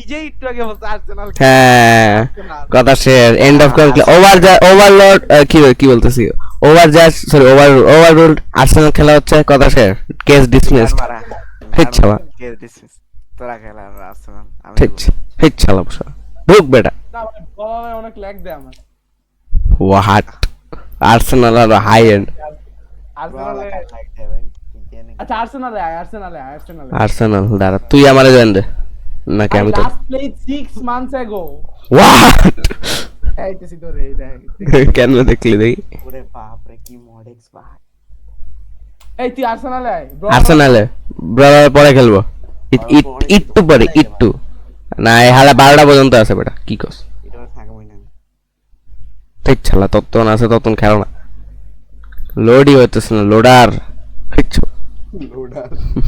নিজেই একটু আগে বলছে আর্সেনাল হ্যাঁ কথা শেয়ার এন্ড অফ ওভারলোড কি বলতেছি সরি ওভাররুল আর্সেনাল খেলা হচ্ছে কথা শেয়ার কেস ডিসমিসড ঠিক ছালা তোরা খেলা আর্সেনাল আমি ঠিক ছালা বসা ঢুক বেটা না ভাই বলা অনেক ল্যাগ দেয় আমার হোয়াট আর্সেনাল আর হাই এন্ড আর্সেনালে আচ্ছা আর্সেনালে আর্সেনাল দাঁড়া তুই আমারে জয়েন দে নাকি আমি তো last played 6 months ago what এইতেছি তো রে দেখ কেন দেখলি দেখি ওরে বাপ রে কি মডেক্স ভাই এই তুই আর্সেনালে আয় আর্সেনালে ব্রাদার পরে খেলবো একটু পরে একটু না এই হালা 12টা পর্যন্ত আছে বেটা কি কস এটা থাকবই না ঠিক ছালা ততক্ষণ আছে ততক্ষণ খেলো না লোডই হইতেছে না লোডার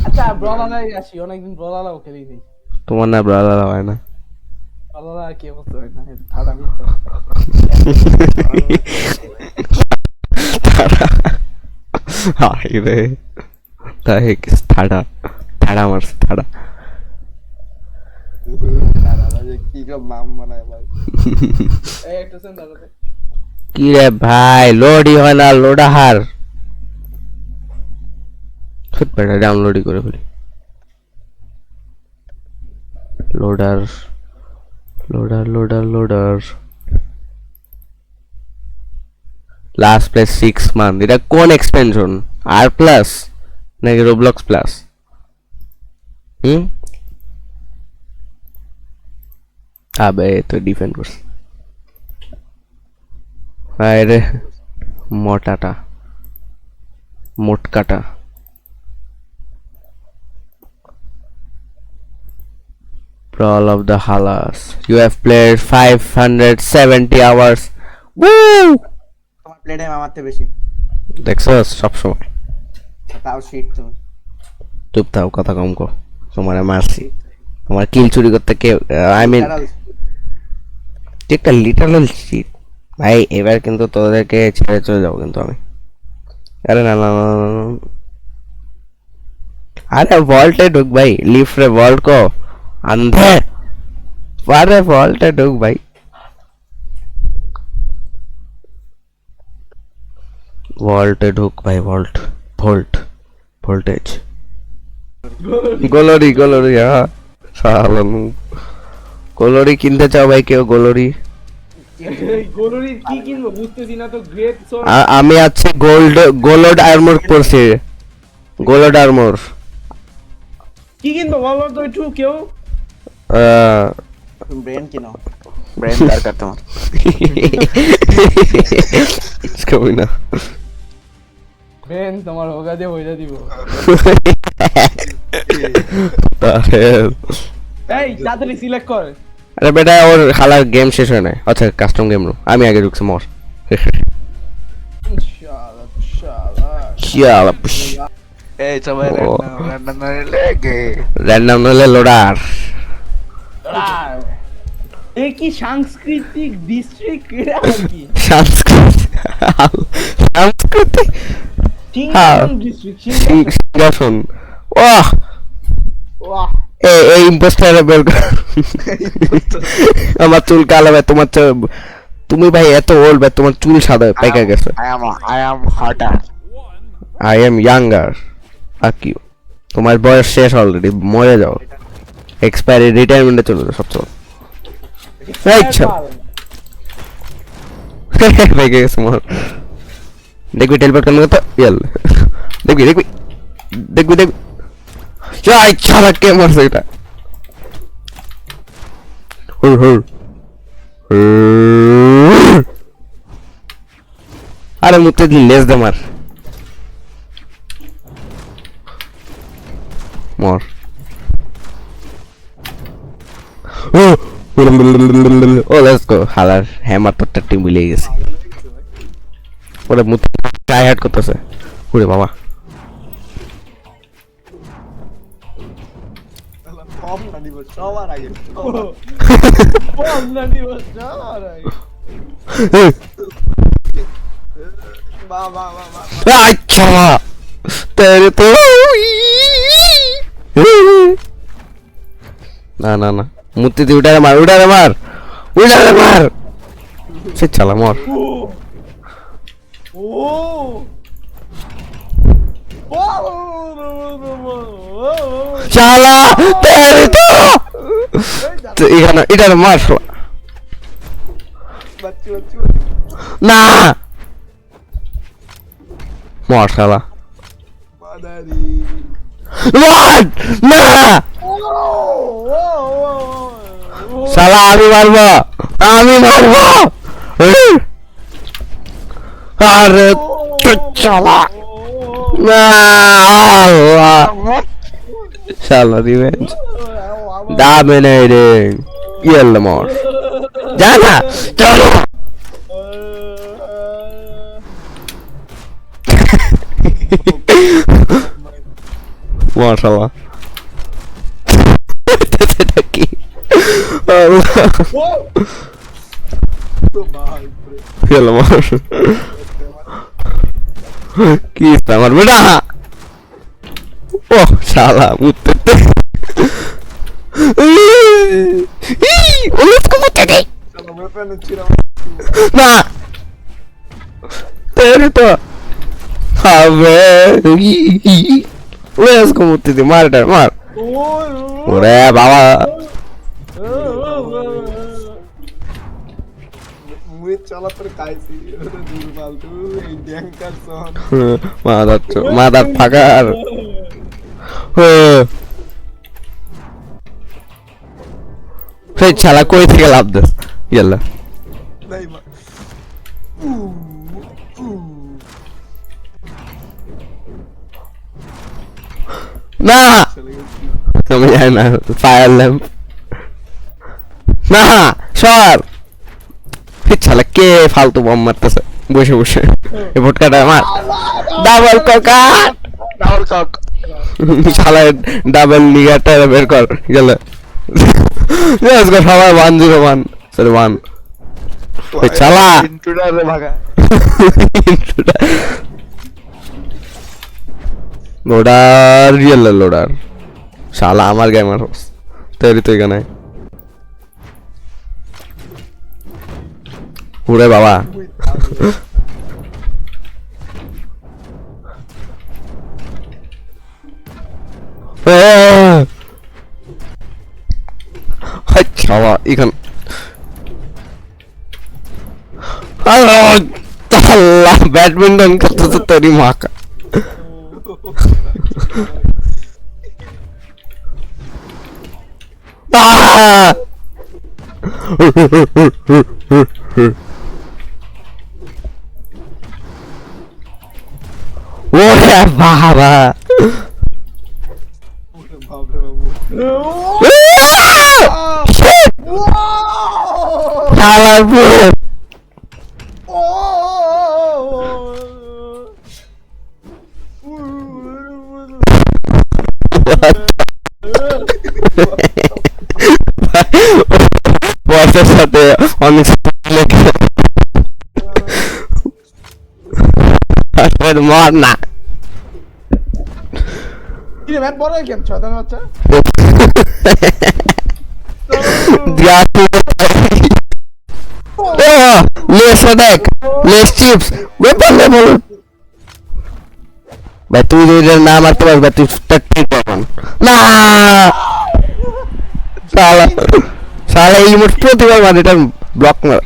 আচ্ছা ব্রলারে আসি অনেকদিন ব্রলারও খেলি নেই তোমার না ব্রাদার হয় না ব্রলার কি অবস্থা হয় না ঠাড়া হাই রে তাই ঠাড়া ঠাড়া মারছে ঠাড়া কি সব নাম বানায় ভাই এই একটা সেন্ড দাঁড়াতে কি রে ভাই লোডই হয় না লোডার খুব বেটা ডাউনলোডই করে ফেলি লোডার লাস্ট প্লেস 6 মান্থ এটা কোন এক্সপেনশন আর প্লাস নাকি রোবলক্স প্লাস আবে তো ডিফেন্ড করছে আরে মোটকাটা Brawl of the Halas. You have played 570 hours. Woo! তোমার প্লে টাইম আমার থেকে বেশি দেখছস সব সময় তাও শিট তুমি চুপ থাও কথা কম কর তোমারে মারছি তোমার কিল চুরি করতে কে আই মিন একটা লিটারাল শিট ভাই এবার কিন্তু তোদেরকে ছেড়ে চলে যাবো কিন্তু আমি আরে না আরে ভল্টে ঢুক ভাই লিফট রে ভল্ট কো अंधे वारे वोल्ट ढुक भाई वोल्टेज गोलोरी हाँ साला गोलोरी किनते चाओ भाई क्यों गोलोरी কি কিনবো বুঝতেছি না তো গ্রেট সো আমি আছে গোল্ড আর্মর পরছি গোল্ড আর্মর কি কিনবো বলো তো একটু কেউ ব্রেন কিনো ব্রেন দরকার তোমার কই না বেন তোমার হোগা দিয়ে বইলা দিব এই তাড়াতাড়ি সিলেক্ট কর আরে বেটা ওর খালার গেম শেষ হয় না আচ্ছা কাস্টম গেম নো আমি আগে ঢুকছি মর ইনশাআল্লাহ এই সবাই র্যান্ডম লেগে র্যান্ডম নলে লোডার এই কি সাংস্কৃতিক ডিস্ট্রিক্ট কি সাংস্কৃতিক ডিস্ট্রিক্ট সিংহাসন ওয়াহ এই ইম্পোস্টার বের আমার চুল কালো ভাই তোমার তুমি ভাই এত ওল্ড ভাই তোমার চুল সাদা পেকে গেছে I am hotter I am younger আকি তোমার বয়স শেষ অলরেডি মরে যাও এক্সপায়ারি রিটায়ারমেন্টে চলে যাও সব চল আচ্ছা পেকে গেছে মর দেখবি টেলপোর্ট কেন তো ইয়াল দেখবি যাই ছাড়া কে মারছে এটা আরে মুতে দিন লেস দে মার মর ও লেটস গো হালার হ্যামার তোরটা টিম মিলে গেছে ওরে মুতে ট্রাই হার্ড করতেছে ওরে বাবা কম না দিব সবার আগে अच्छा तेरे तो ना ना ना মূর্তি দিয়ে উঠারে মার উঠারে মার সে চালা মর ও চালা তেরে তো এখানে এটার মার শালা। বাচ্চু বাচ্চু না মর শালা মাদারি মর না শালা আমি মারবো আরে চালা না আল্লাহ শালা রিভেঞ্জ dominating yellow more জানা চলো মাশাআল্লাহ এটা কি আল্লাহ তো ভাই yellow more কি আমার বেটা ও শালা মুতে চলো ওয়েপন ছিল না তেরে তো হবে লেস কমতে দে মার ওরে বাবা মুই চলা পরে খাইছি দূর ফালতু এই ড্যাঙ্কার সন মাদার ফাকার সেই ছালা কই থেকে লাভ দেস ইয়াল্লা নাই মা না চলে গেছি আমি জানি না ফায়ার ল্যাম্প না সর ছালা কে ফালতু বম মারতেছে বসে বসে এই ভটকাটা আমার ডাবল ককাট ডাবল কক শালা ডাবল নিগাটা বের কর গেল লেটস গো সবাই 101 সরি 1 ওই চালা ইন্ট্রোডার ভাগা লোডার রিয়েল লোডার শালা আমার গেমার তৈরি তো এখানে ওরে বাবা আচ্ছা এখান আল্লাহ ব্যাডমিন্টন খেলতেছে তোরই মাকা ওরে বাবা শালার পুত বসের সাথে অনেক মার না কি রে ম্যাট বড় কেন শয়তান বাচ্চা লেস দেখ লেস চিপস ওয়েপন লেভেল ভাই তুই যদি না মারতে পারবি তুই ঠিক পাবন না শালা শালা এই মোট প্রতিবার মানে এটা ব্লক মার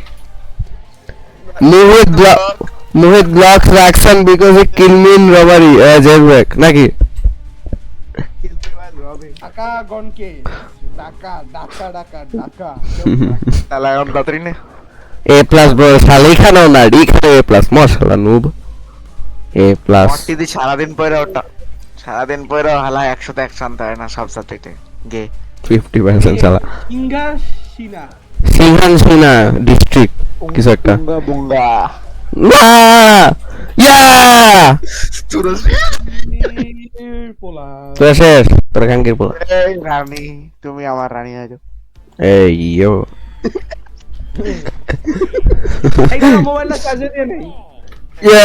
Mohit block action because he kill me in robbery jailbreak নাকি টাকা গনকে টাকা ডাকা ডাকা ডাকা তাহলে এখন তাড়াতাড়ি নে এ প্লাস ব্রো শালা এখানেও না এখানে এ প্লাস মশলা নুব এ প্লাস মট্টি সারাদিন পরে হালা 100 অ্যাকশন তাই না সব সাবজেক্টে গে 50% শালা ইঙ্গা সিনা সিংহান সিনা ডিস্ট্রিক্ট কিছু একটা বুঙ্গা না ইয়া পোলা তোরা শেষ তোরা কাঙ্কির পোলা এই রানী তুমি আমার রানী আছো এই ইয়ো এইটা মোবাইলটা চার্জে দিয়ে নেই ইয়া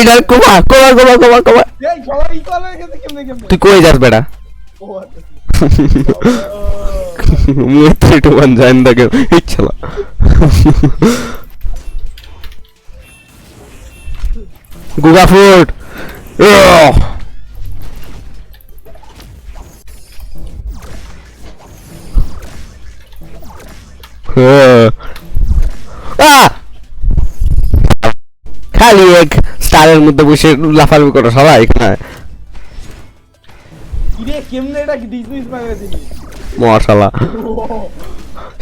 এটার কমা কমা কমা কমা কমা এই সবাই কলে গেছে কেমনে কেমনে তুই কই যাস বেটা ও আচ্ছা মুই তো একটু মান জান দেখে ইচ্ছালা গুগা ফুড খালি এক স্টারের মধ্যে বসে লাফালাফি করো সবাই এখানে ইরে কেমনে এটা ডিসমিস মারে দিলি মশালা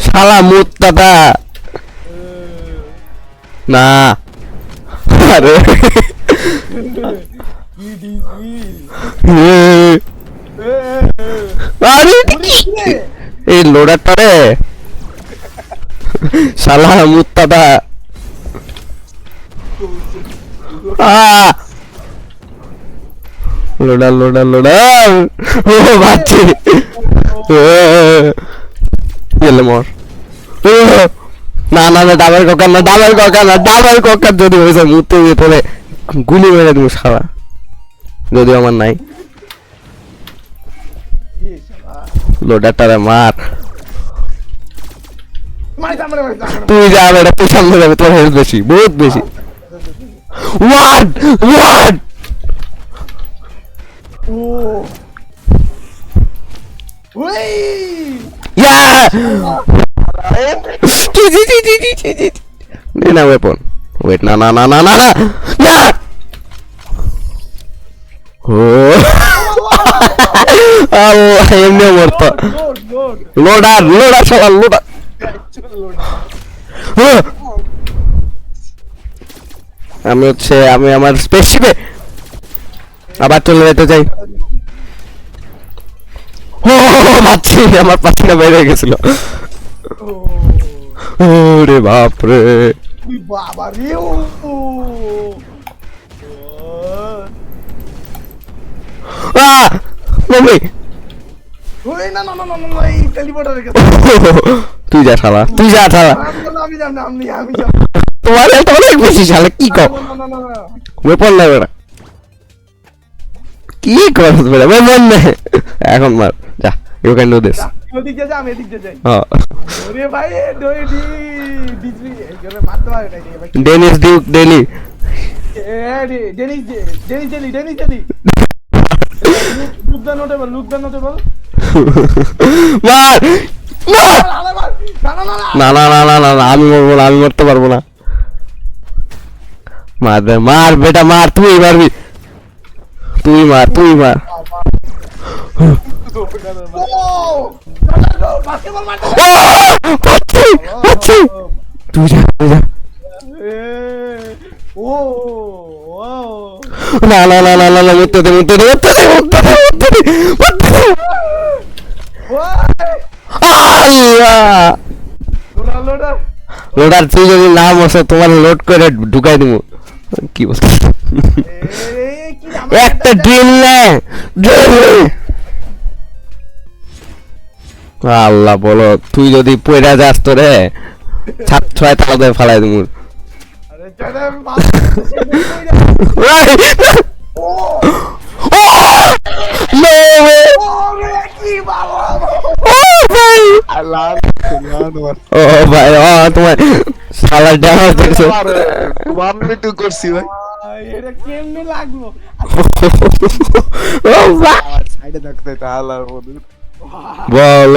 শালা মুত দাদা না আরে কি ডিসমিস আরে এই লোডারটা রে শালা মুত দাদা লোডার লোডার লোডার ও বাচ্চি গেলে মর না না না ডাবের কোকা না ডাবের কোকা না ডাবের কোকা যদি হয়েছে মুতে পরে গুলি মেরে দিব সারা যদি আমার নাই লোডারটারে মার তুই যা বেটা তুই সামনে যাবে তোর হেলথ বেশি বহুত বেশি ওয়াট ওয়াট ও ওই ইয়া নে না ওয়েপন ওয়েট না না না না না না ও আল্লাহ এমনি মরতো লোড লোড লোডার লোডার সবার লোডার আমি হচ্ছে আমি আমার স্পেসশিপে আবার চলে যেতে চাই ও বাচ্চি আমার পাখিটা বেড়ে গেছিল ওরে বাপরে তুই বাবা রে ও মম্মি ওই না না না না না এই টেলিপোর্টারের কাছে তুই যা শালা তুই যা শালা আমি যাব না আমি যাব তোমার এটা অনেক বেশি শালা কি কও না না না না ওয়েপন নাই বেটা কি করছ বেটা ওয়েপন নাই এখন মার যা ইউ ক্যান ডু দিস ওদিকে যা আমি এদিকে যাই হ্যাঁ ওরে ভাই ডই ডি ডিসবি এখানে মারতে পারে না ভাই ডেনিস ডিউক ডেলি এ ডেনিস ডেনিস লুক দা নোটেবল মার মার না না না না না না না না আমি মরবো না আমি মরতে পারবো না মার বে মার বেটা মার তুই মারবি তুই মার ও বাস্কেটবল মারতে ও পাচ্ছি পাচ্ছি তুই যা এ ও ও না না না না না না মরতে দে আল্লাহ লোডা লোডার তুই যদি না বসে তোমার লোড করে ঢুকাই দিব কি বলছিস এ কি একটা ড্রিল নে আল্লাহ বলো তুই যদি পয়রা যাস তো রে ছাদ ছয় তালাতে ফালাই দিব আরে চলে মারতে ও নো ওরে কি বাবা আল্লাহ ও ভাই ও তোমার সালা ড্যামেজ দেখছো আমি তো করছি ভাই এটা কেমনে লাগলো ও ভাই সাইডে থাকতে আল্লাহর বন্ধু বল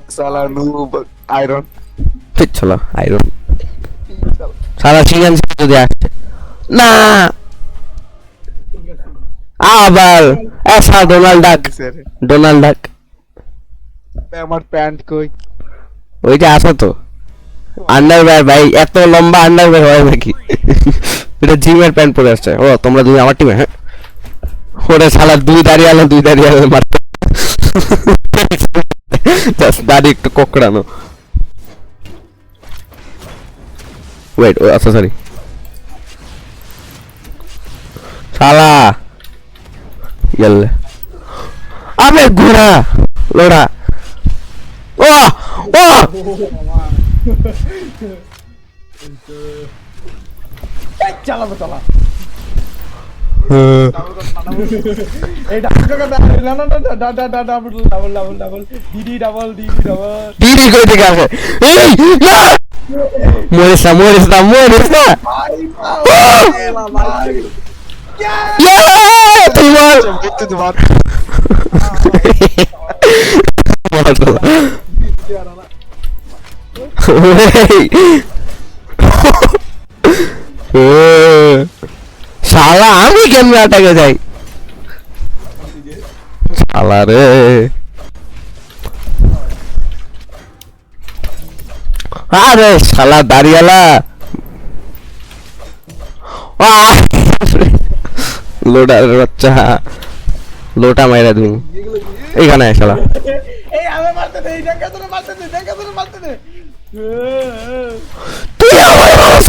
সালা নুব আয়রন ঠিক চলো আইরন সারা সিঙ্গান যদি আসছে না আবার এসা ডোনাল্ড ডাক আমার প্যান্ট কই ওইটা আসো তো আন্ডারওয়্যার ভাই এত লম্বা আন্ডারওয়্যার হয় নাকি এটা জিমের প্যান্ট পরে আসছে ও তোমরা দুই আমার টিমে হ্যাঁ ওরে শালা দুই দাঁড়িয়ে মারতে জাস্ট দাঁড়ি একটু কোকড়ানো ওয়েট ও আচ্ছা সরি শালা গেলে আবে ঘোড়া লোড়া ও ও এই চালাবো চালা এই ডাবল টাকা না না না double double double double DD double দিদি করে থেকে আসে এই না মরিস না তুই বল শালা আমি কেমন আটাকে যাই শালা রে আরে শালা দাঁড়িয়ালা লোডারের বাচ্চা লোটা মাইরা তুমি এইখানে শালা এই আমি মারতে দে দেখা তোরে মারতে দে তুই আমার মারছিস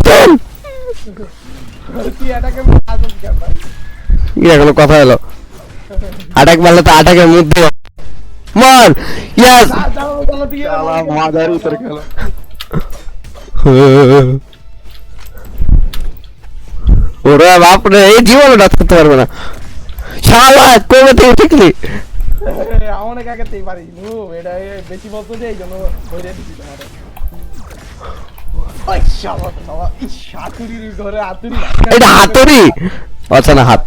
তুই এটাকে মারছিস কেন ভাই এগুলো কথা হলো আটাক মারলে তো আটাকের মধ্যে মার ইয়াস চলো তুই শালা মাদার উতর খেলা ওরে বাপরে এই জীবনে ডাক করতে পারবে না শালা কবে থেকে ঠিকলি অনেক আগে থেকে পারি এটা বেশি বলতো যে এই জন্য ধরে দিচ্ছি তোমাদের ওই শালা বাবা এই হাতুড়ির ঘরে হাতুড়ি এটা হাতুড়ি আচ্ছা না হাত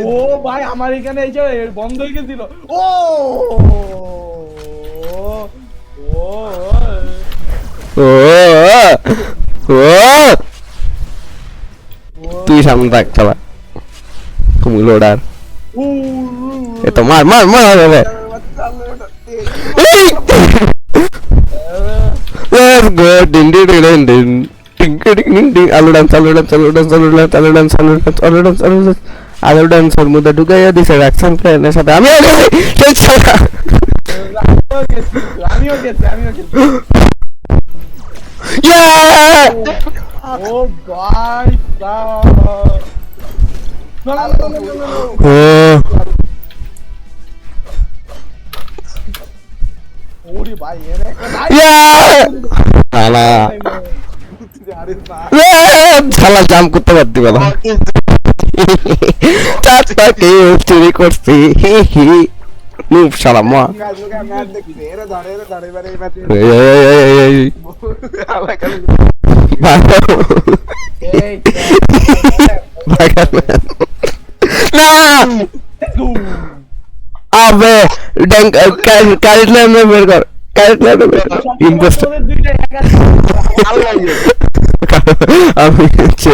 ও ভাই আমার এখানে এই যে বন্ধ হয়ে গেছিল ও ও ও ও তুই সামনে থাক চালা তুমি লোডার এ তো মার হবে let's go din din din din ding ding ding ding alu dance মধ্যে ঢুকাইয়া দিছে রাখছেন প্ল্যানের সাথে আমি আমিও গেছি ও ভাই ওরে ভাই এর একটা শালা জাম করতে পারতি বলো চারটাকে চুরি করছি নুপ শালা মা না আবে ক্যারেট লাইনে বের কর ইনভেস্টার আমি হচ্ছে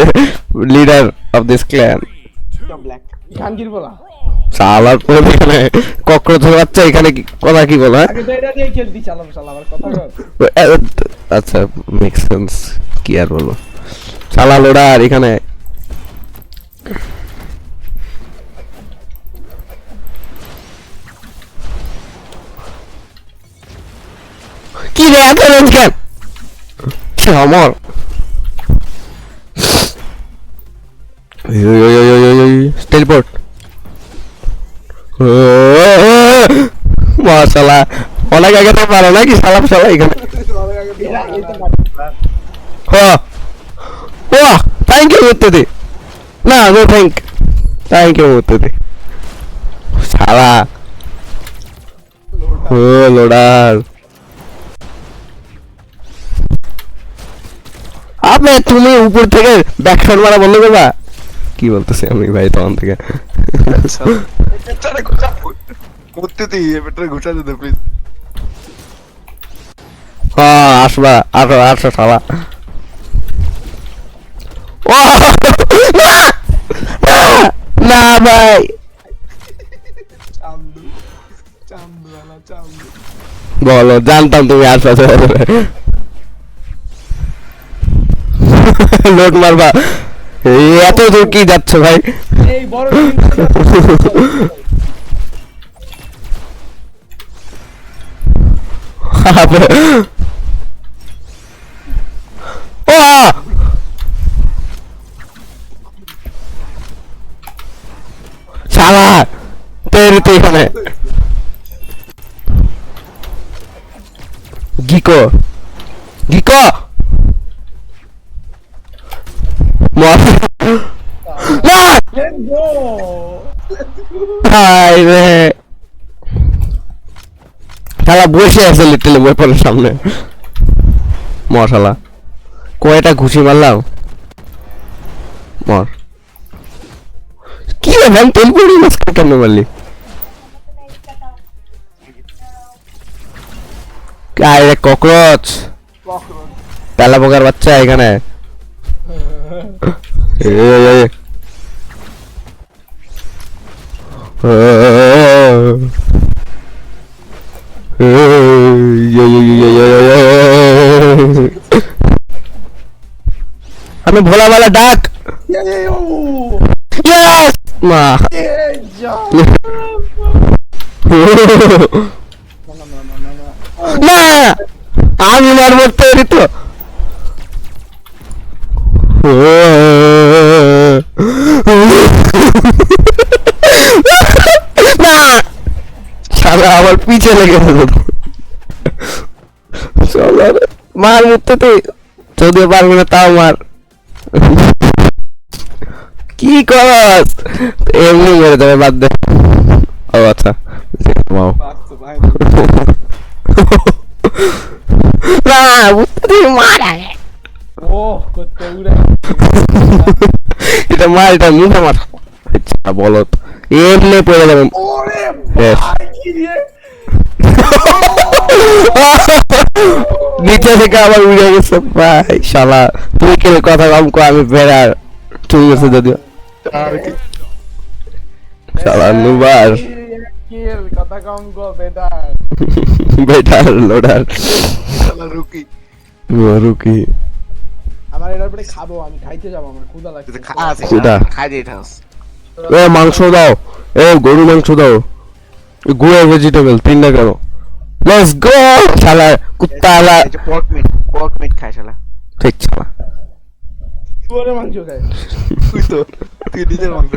লিডার অফ দিস ক্ল্যান খানকির বলা শালার পরে এখানে ককরোচের বাচ্চা এখানে কথা কি বলা আগে তো এটা দিয়ে খেলতি চালাম শালা আমার কথা কর আচ্ছা মেক সেন্স কি আর বলবো শালা লোডার এখানে কি রে এত রেঞ্জ কেন সে আমার টেলিপোর্ট মাশাআল্লাহ অনেক আগে তো পারো নাকি সালাম শালা এখানে হ্যাঁ ও থ্যাংক ইউ করতে দে না নো থ্যাংক ইউ করতে দে শালা ও লোডার আবে তুমি উপর থেকে ব্যাকশট মারা বন্ধ করবা কি বলতেছি আমি ভাই তখন থেকে করতে দিই এবারে ঘুষাতে দে প্লিজ হ্যাঁ আসবা আসো শালা ও না ভাই বলো জানতাম তুমি আসবা লোড মারবা এই এত দূর কি যাচ্ছ ভাই এই বড় ও শালা তেরি তো এখানে গিকো না Let's go! ভাই রে শালা বসে আছে লিটল ওয়েপনের সামনে মর শালা কয়টা ঘুষি মারলাম মর কি রে ভাই তেল পড়ি মাস্কার কেন মারলি কাই রে ককরোচ তেলা পোকার বাচ্চা এখানে আমি ভোলা ভালা ডাক Yes! মা না আমি মারবো তৈরি তো না সারা আবার পিছে লেগে চলো মার মুখতে তুই যদিও পারবি না তাও মার কি করস এমনি মেরে দেবে বাদ দে ও আচ্ছা না বুঝতে তুই মার আগে করতে উড়ে এটা মার এটা মুখে মার আচ্ছা বলো তো এমনি পড়ে যাবে ওরে Yes. ভাই কি রে নিচে থেকে আবার উড়ে গেছে ভাই শালা তুই কে কথা কম কো আমি বেড়ার চুল গেছে যদিও শালা নুবার কিল কথা কম গো বেটা বেটার লোডার রুকি রুকি আমার এটার পরে খাবো আমি খাইতে যাবো আমার ক্ষুধা লাগছে ক্ষুধা। খাই দিয়ে থাস এ মাংস দাও এ গরু মাংস দাও গুয়ে ভেজিটেবল তিনটা কেন লেটস গো শালা কুত্তা আলা পর্ক মিট খাই শালা ঠিক শালা শুয়োরের মাংস খায় তুই নিজের মাংস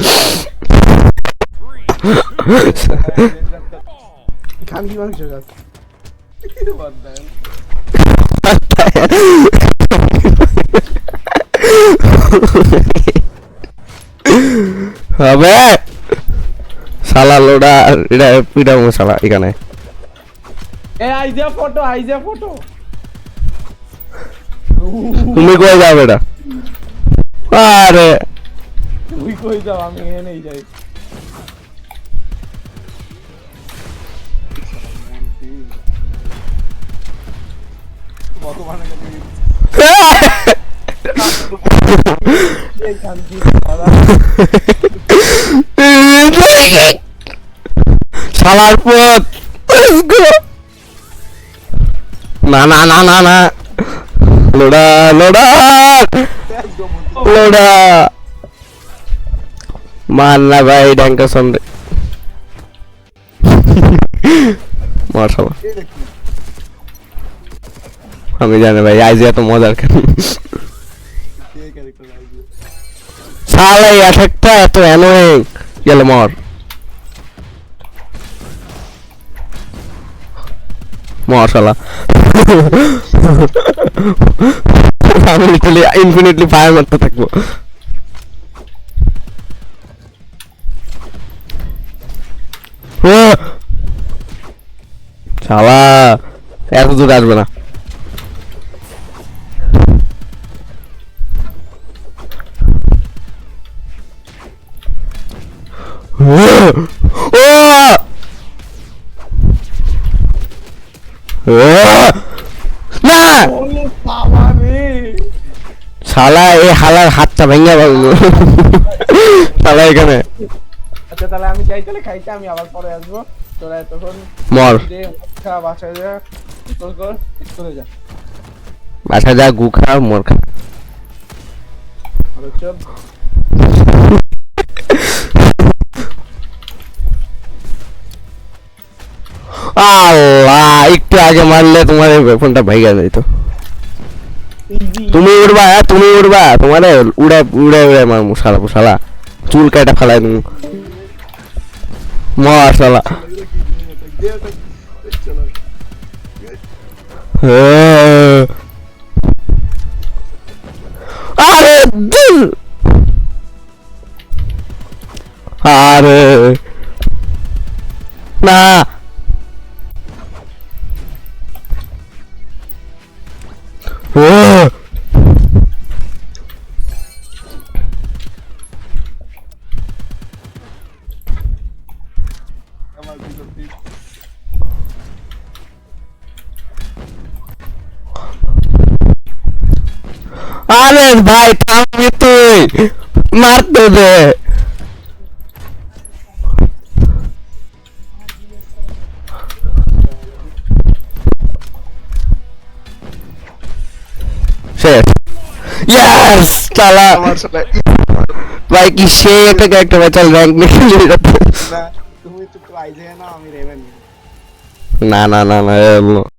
খানকি মাংস খাস বাদ দেন হবে শালা লোডার এটা পিটামো শালা এখানে এ আইজা ফটো তুমি কই যাবে এটা আরে তুই কই যাও আমি এনেই যাই ভগবানের কাছে এই খানকি দাদা শালার পথ না না না না না লোডা লোডা লোডা মান না ভাই ড্যাঙ্কা সন্ডে মাশাআল্লাহ আমি জানি ভাই আজ এত মজার কেন শালা এই অ্যাটাকটা এত অ্যানোয়িং গেল মর মাশাআল্লাহ আমি লিটারলি ইনফিনিটলি ফায়ার মারতে থাকবো শালা এত দূর আসবে না না ওরে বাবা রে শালা এই হালার হাতটা ভেঙে ভাঙলো শালা এখানে আচ্ছা তাহলে আমি যাই তাহলে খাইতে আমি আবার পরে আসবো তোরা তখন মর যে খা বাসায় যা তোর কর চলে যা বাসা যা গু খা মর খা আর চল আল্লাহ একটু আগে মারলে তোমার ফোনটা ভেঙে যেত তুমি উড়বা তোমারে উড়ে উড়ে উড়ে মারমু শালা শালা চুল কাটা ফেলাই তুমি মাশাআল্লাহ আরে দিল আরে না ও আমার ভিতর দিয়ে আরে ভাই থামবি তুই মারতে দে শেষ ইয়েস চালা আমার সাথে ভাই কি সেই একটা ক্যারেক্টার ভাই চল র্যাঙ্ক নিয়ে না তুমি তো আইজে না আমি রেভেন না না না না